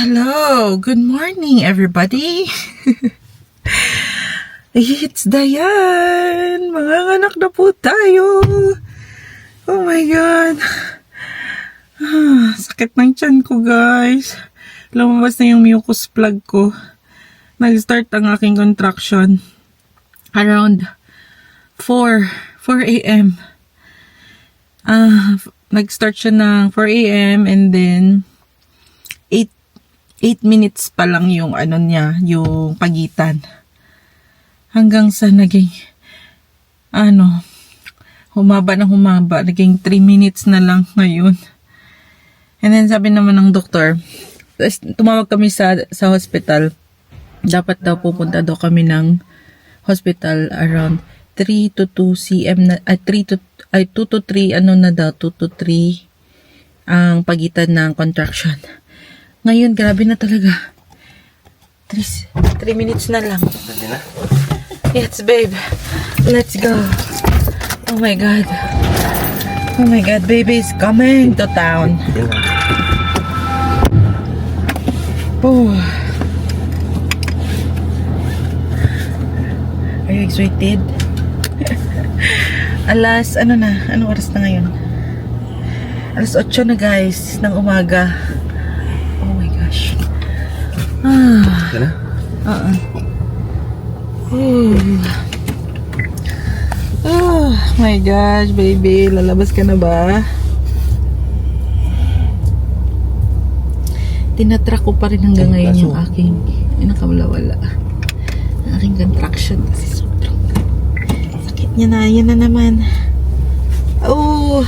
Hello, good morning everybody. It's Dayan. Mga anak na po tayo. Oh my God. Sakit ng tiyan ko, guys. Lumabas na yung mucus plug ko. Nag-start ang aking contraction around 4 a.m. Nag-start siya ng 4 a.m. and then 8 minutes pa lang yung yung pagitan. Hanggang sa naging humaba. Naging 3 minutes na lang ngayon. And then sabi naman ng doktor, tumawag kami sa hospital. Dapat daw pupunta daw kami ng hospital around 3 to 2 cm na, 2 to 3 2 to 3 ang pagitan ng contraction. Ngayon, grabe na talaga. 3 minutes na lang. Yes, babe. Let's go. Oh my God. Oh my God, baby is coming to town. Oh. Are you excited? Anong oras na ngayon? Alas 8 na, guys, ng umaga. Oh my gosh. Yan na? Oh my gosh, baby. Lalabas ka na ba? Tinatrack ko pa rin hanggang ngayon yung aking nakawala-wala. Ang aking contraction kasi sobrang sakit niya na. Yan na naman. Oh.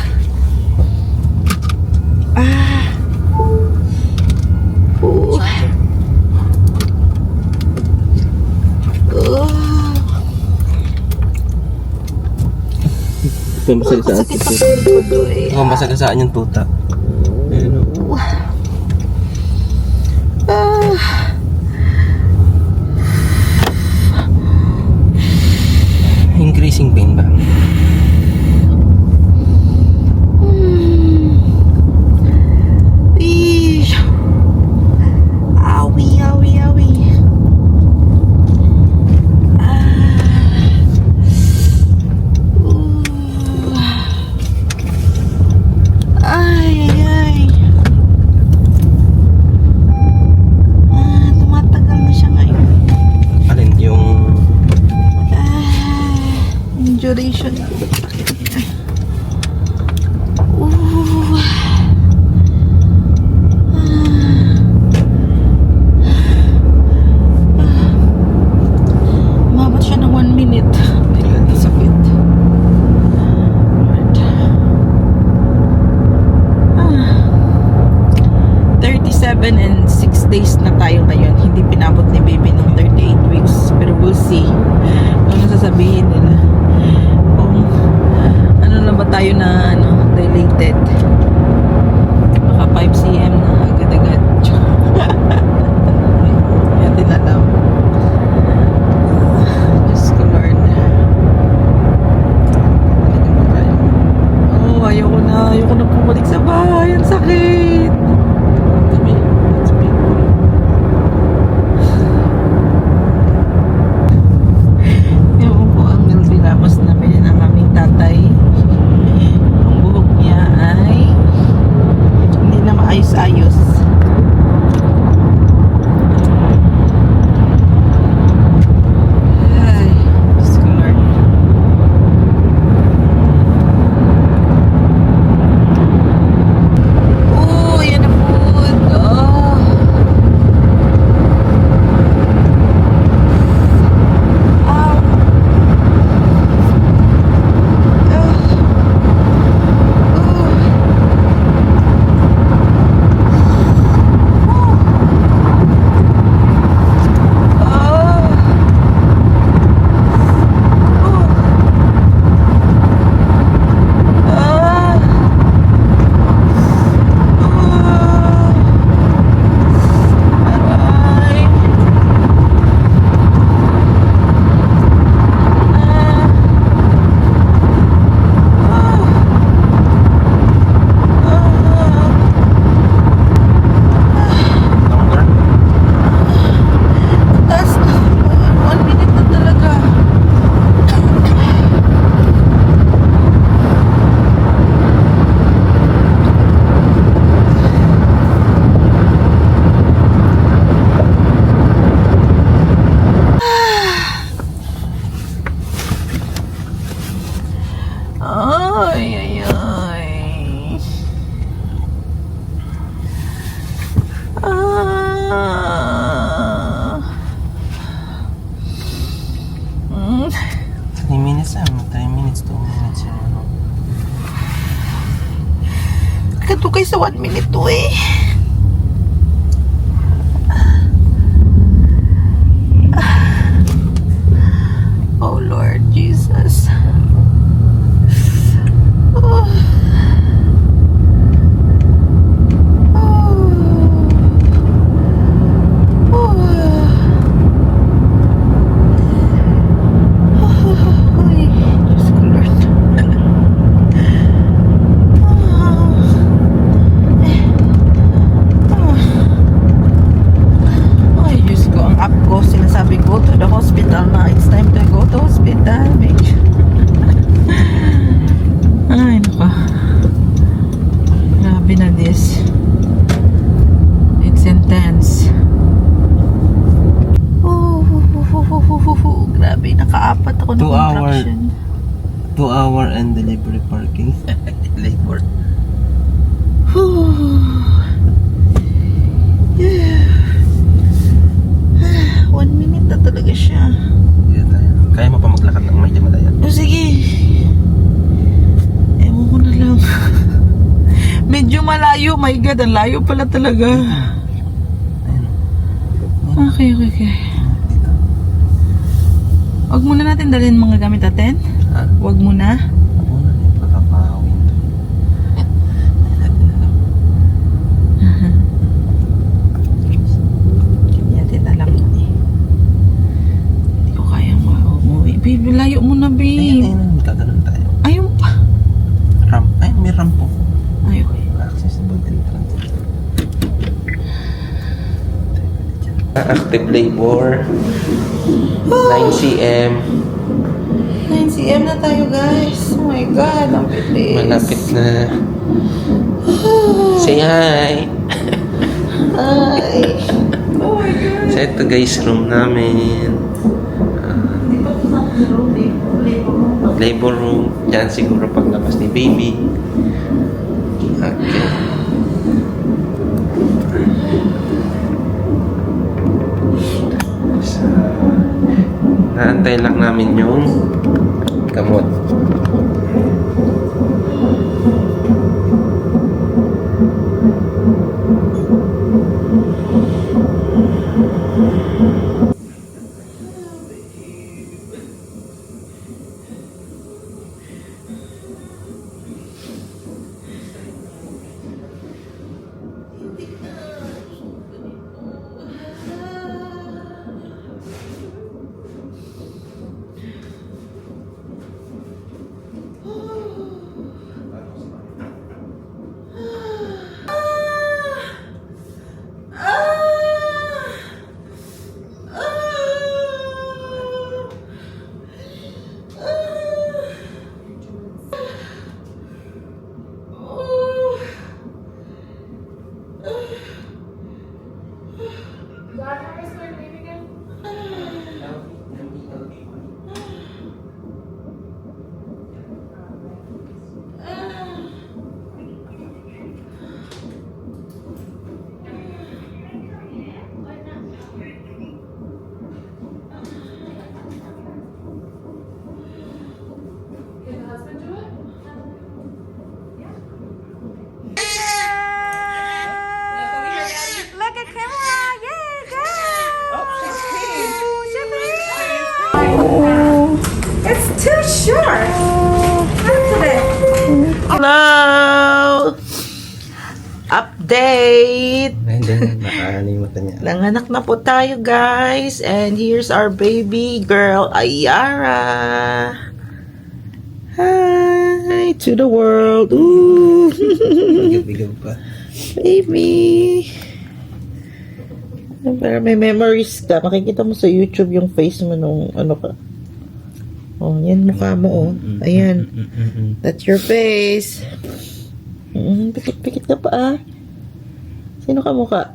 Masagasaan yung tuta. Increasing pain ba? Duration. Umabot siya ng 1 minute. Sakit. 37 and 6 days na tayo ngayon. Hindi pinabot ni baby ng 38 weeks. Pero we'll see. Ano sasabihin nila? Na ba tayo na dilated? Baka 5 cm na agad-agad. Yan din alam. Diyos ko Lord. Oh, ayoko na bumalik sa bahay. Ang sakit. Ewan po ang nilapos namin ang aming tatay. Ayos. Ay, Lord. Ay, ay, ay. Ah. Mm. 3 minutes 3 minutes, 2 minutes yun. Katukay sa 1 minute to eh. Oh Lord Jesus. Oh. Ay, Diyos ko, Lord. Ay, Diyos ko, ang app ko, sinasabi ko to the hospital na it's time to go to hospital. Ay, nako. Grabe na this. It's intense. Grabe, nakaapat ako ng 2 hour. contraction. 2 hour and delivery parking. Labor. 1 minute na talaga siya. Sige tayo. Kaya mo pa maglakad ng medyo malaya. O sige. Ewan ko na lang. Medyo malayo. My God, ang layo pala talaga. Ayun. Okay. Huwag muna natin dalhin mga gamit natin. Ha? Huwag muna. Ako na yung pakapawin. Hindi natin alam yun eh. Hindi ko kayang umuwi. Babe, layo mo na, babe. Ayun. Kaganon tayo. Ayun pa. Ramp. Ay, may ramp po. Ay, okay. Accessible entrance. Active labor. 9 cm. 9 cm na tayo, guys. Oh my God, ang bilis. Malapit na. Say hi. Ay. Oh my God. So ito guys, room namin. Hindi pa ito sa room, labor. Labor room. Diyan siguro paglabas ni baby. Okay. So, naantay lang namin yung gamot. Look at camera! Yay, go! It's too short. Look at it. Hello! Update! Ayun din, nakalimutan niya. Nanganak na po tayo, guys. And here's our baby girl, Ayara. Hi to the world. Ooh. Bigaw pa. Baby. Para may memories ka. Makikita mo sa YouTube yung face mo nung ano ka. Oh, yan mukha mo, oh. Ayan. That's your face. Pikit-pikit ka pa, ah. Sino ka mukha?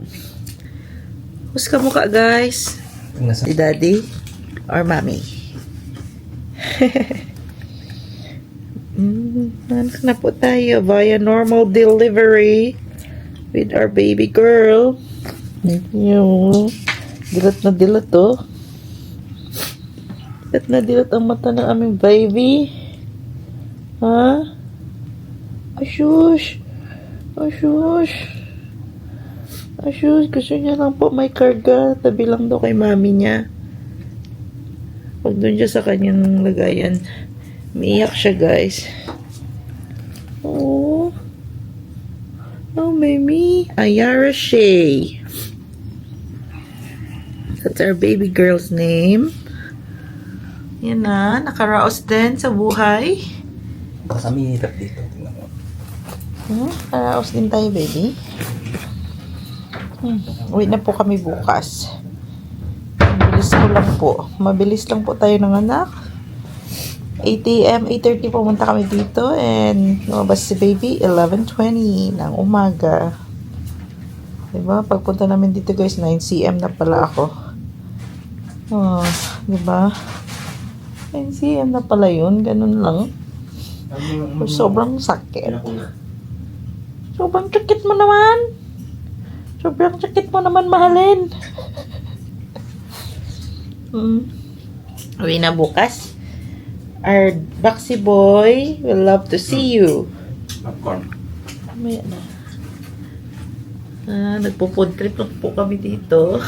Who's ka mukha, guys? Si Daddy or Mommy? Anak na po tayo via normal delivery with our baby girl. Yung dilat na dilat oh. Dilat na dilat ang mata ng aming baby. Ha? Ashush. Ashush. Ashush. Gusto niya lang po may karga. Tabi lang daw kay mami niya. Pag doon siya sa kanyang lagayan, umiiyak siya, guys. Oh. Oh, baby. Ayara Shay. That's our baby girl's name. Yan na. Nakaraos din sa buhay. Baka kami hirap dito. Tingnan mo. Nakaraos din tayo, baby. Uwi na po kami bukas. Mabilis ko lang po. Mabilis lang po tayo ng anak. 8 a.m., 8:30 pumunta kami dito and lumabas si baby 11:20 ng umaga. Diba? Pagpunta namin dito guys, 9 cm na pala ako. Oh, diba? 9 cm na pala yun. Ganun lang. Sobrang sakit. Sobrang sakit mo naman. Sobrang sakit mo naman, mahalin. Uwi na bukas. Our Baxi boy will love to see you. Popcorn. Mamaya na. Nagpo-food trip lang po kami dito.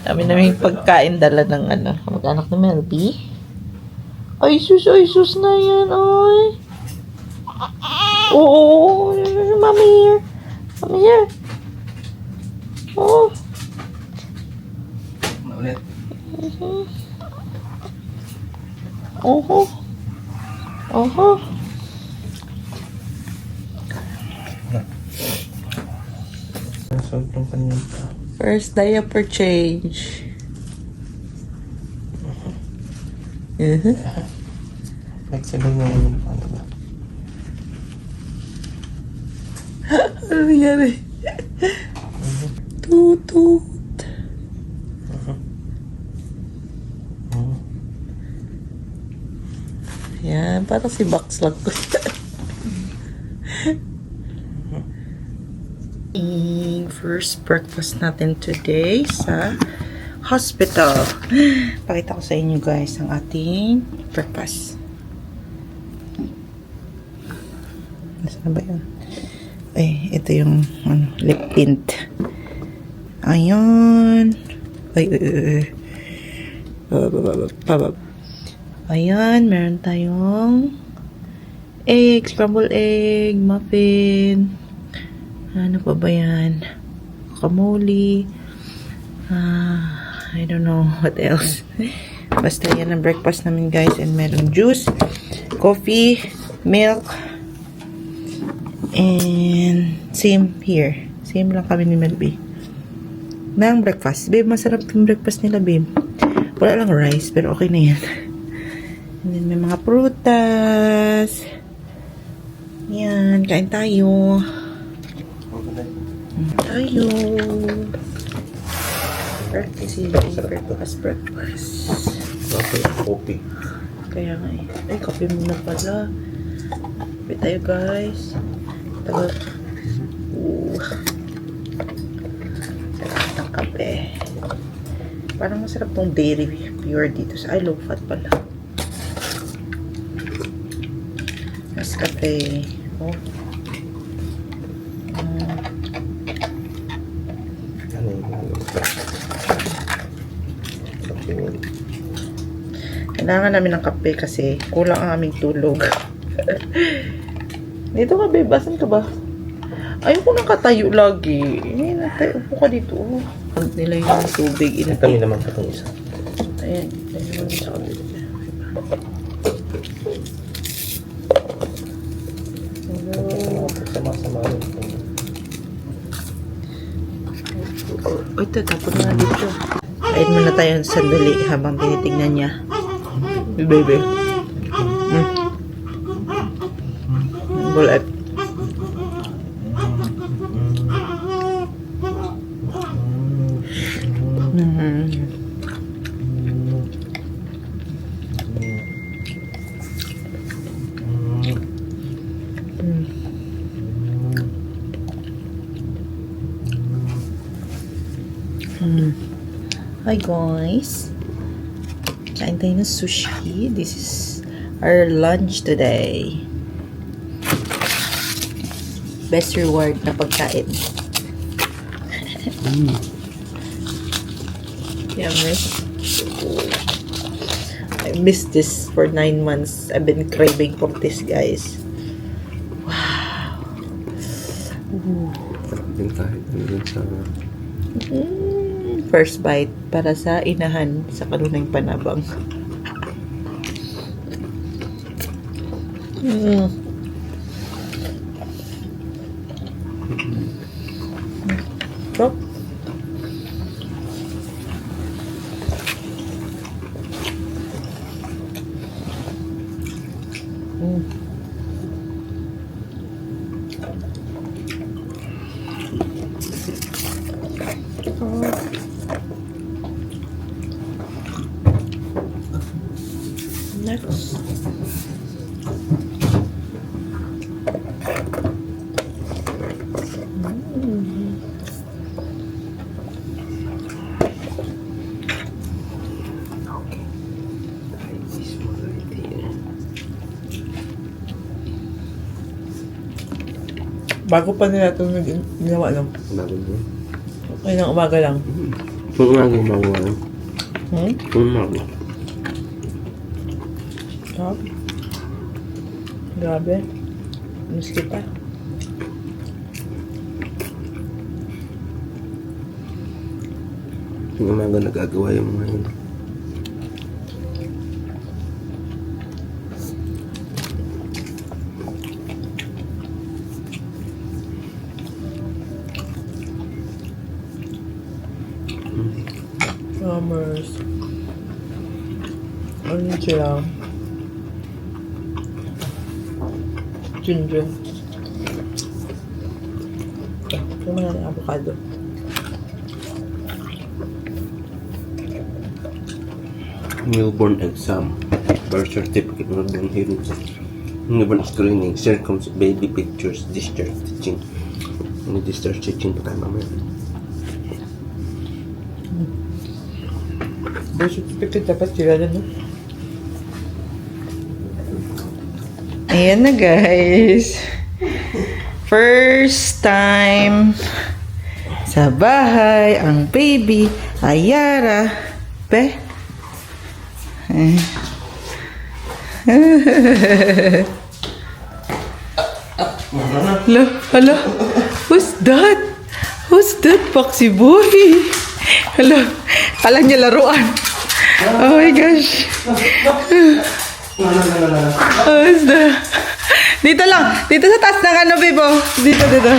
Kami namin pagkain dala ng mag-anak ni Melby. Ay sus na yan, ay. Oo, mommy here. Mommy here. Oh. Ulit. Oho. Oho. Sobrang panita. First diaper change. Flexible na yung ano ba? Ano nangyari? Tutut. Yan, parang si Box lang ko. First breakfast natin today sa hospital. Pakita ko sa inyo guys ang ating breakfast. Nasaan ba yun? Ay, ito yung lip tint. Ayan. Ay. Pabab. Ayan, meron tayong egg, scrambled egg, muffin. Ano pa ba yan? Guacamole. I don't know what else. Basta yan ang breakfast namin guys. And meron juice, coffee, milk. And same here. Same lang kami ni Melby. Nang breakfast. Babe, masarap yung breakfast nila, babe. Wala lang rice, pero okay na yan. And then may mga prutas. Yan, kain tayo. Tayo. Breakfast. Coffee. Kaya nga eh. Ay, kape muna pala. Kape tayo guys. Tagal. Sarap ng kape. Parang masarap tong dairy pure dito sa low fat pala. Mas kape. Oh. Kailangan namin ng kape kasi kulang ang aming tulog. Dito ka, babe. Basan ka ba? Ayoko nang katayo lagi. Upo ka dito. Nila yung tubig. Kami naman pa itong isa. Ayan. Ayan naman sa kabila. Sama-sama rin. Uy, tapon na dito. Kain muna tayo sandali habang tinitignan niya. Baby. Bulat. Hi guys. Kain tayo ng sushi. This is our lunch today. Best reward na pagkain. Yummy. I missed this for 9 months. I've been craving for this, guys. Din kahit ano dun sa... First bite para sa inahan sa Kanunay Panabang. Stop. Next. This one right here. Bago pa nila ito ginawa, no? Bago mo. Ay, ng umaga lang. Kung nga gumawa. Kung nga. Stop. Grabe. Miss kita. Yung umaga nagagawa yung mga yun. Summers. Ano sila? Ginger. Ito mga ng avocado. Newborn exam. Birth certificate ng newborn hero. Newborn screening. Baby pictures. Discharge teaching. Ano discharge teaching pa tayo mamaya. Birth certificate dapat sila na, no? Ayan na, guys. First time sa bahay ang baby Ayara. Pe? Hala, hala. Who's that? Who's that, Foxy boy? Hala, kala niya laruan. Oh my gosh. Who's that? Dito lang. Dito sa taas ng ano, Bebo. Dito, dito.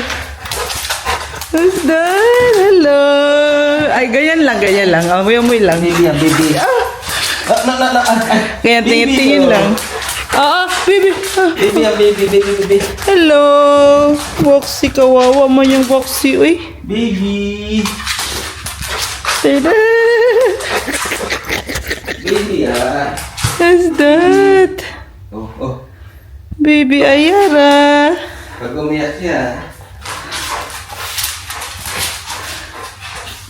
Who's that? Hello. Ay, ganyan lang, ganyan lang. Amoy-amoy lang. Baby, baby. Kaya tingin-tingin lang. Baby. Baby. Hello. Foxy, kawawa man yung Foxy. Uy. Baby. Tada. Baby, Who's that? Oh. Baby Ayara. Pag umiyak siya.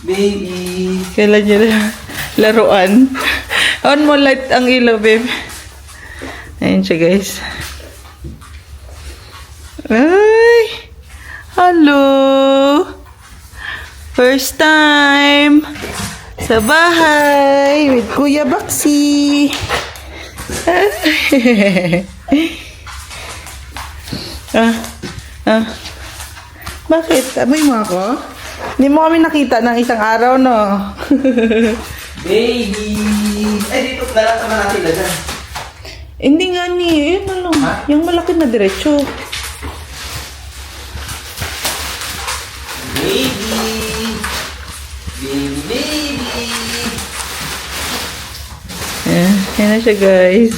Baby. Kailan niya na laruan. On mo light ang ilaw, babe. Ayan siya, guys. Ay! Hello! First time sa bahay with Kuya Baxi. Bakit? Amoy mo ako? Hindi mo kami nakita ng isang araw, no? Baby. Dito na lang naman natin dyan. Hindi nga ni, yun ano, yung malaki na diretso. Baby. Yan na siya, guys.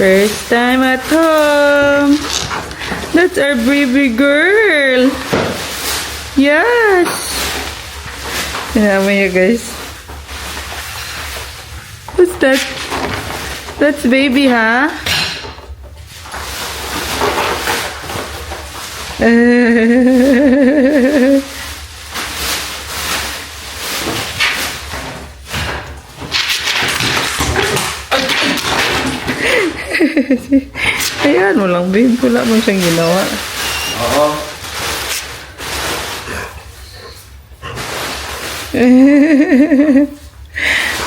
First time at home. That's our baby girl. Yes. Tinama niya, guys. What's that? That's baby, huh? Hayaan mo lang, babe. Wala mo siyang ginawa. Oo.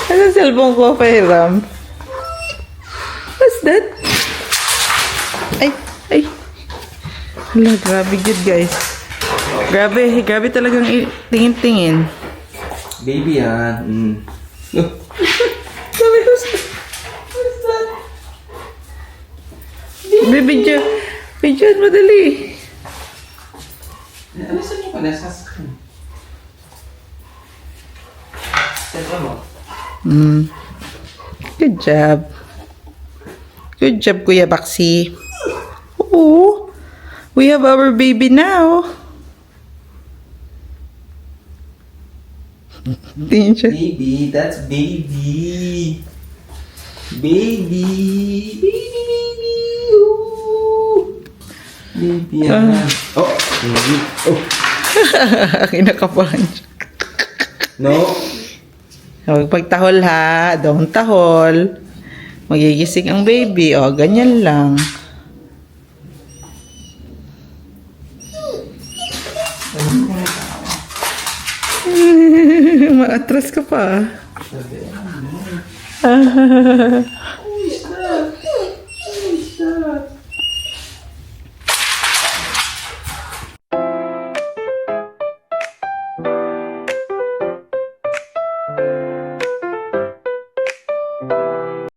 Ano cellphone ko, Ram? What's that? Ay. Hala, grabe good, guys. Grabe talagang tingin-tingin. Baby yan. Sabi ko, what's that? Baby, Diyan, madali. Ano sa niyo pala sa screen? Mo? Good job. Good job, Kuya Baxi. Oo. We have our baby now. Tingin siya. Baby, that's baby. Baby. Ooh. Baby yan. Oh. Baby. Oh. Kinakabahan siya. No. Huwag pagtahol ha. Don't tahol. Magigising ang baby. O, ganyan lang. Maatras ka pa.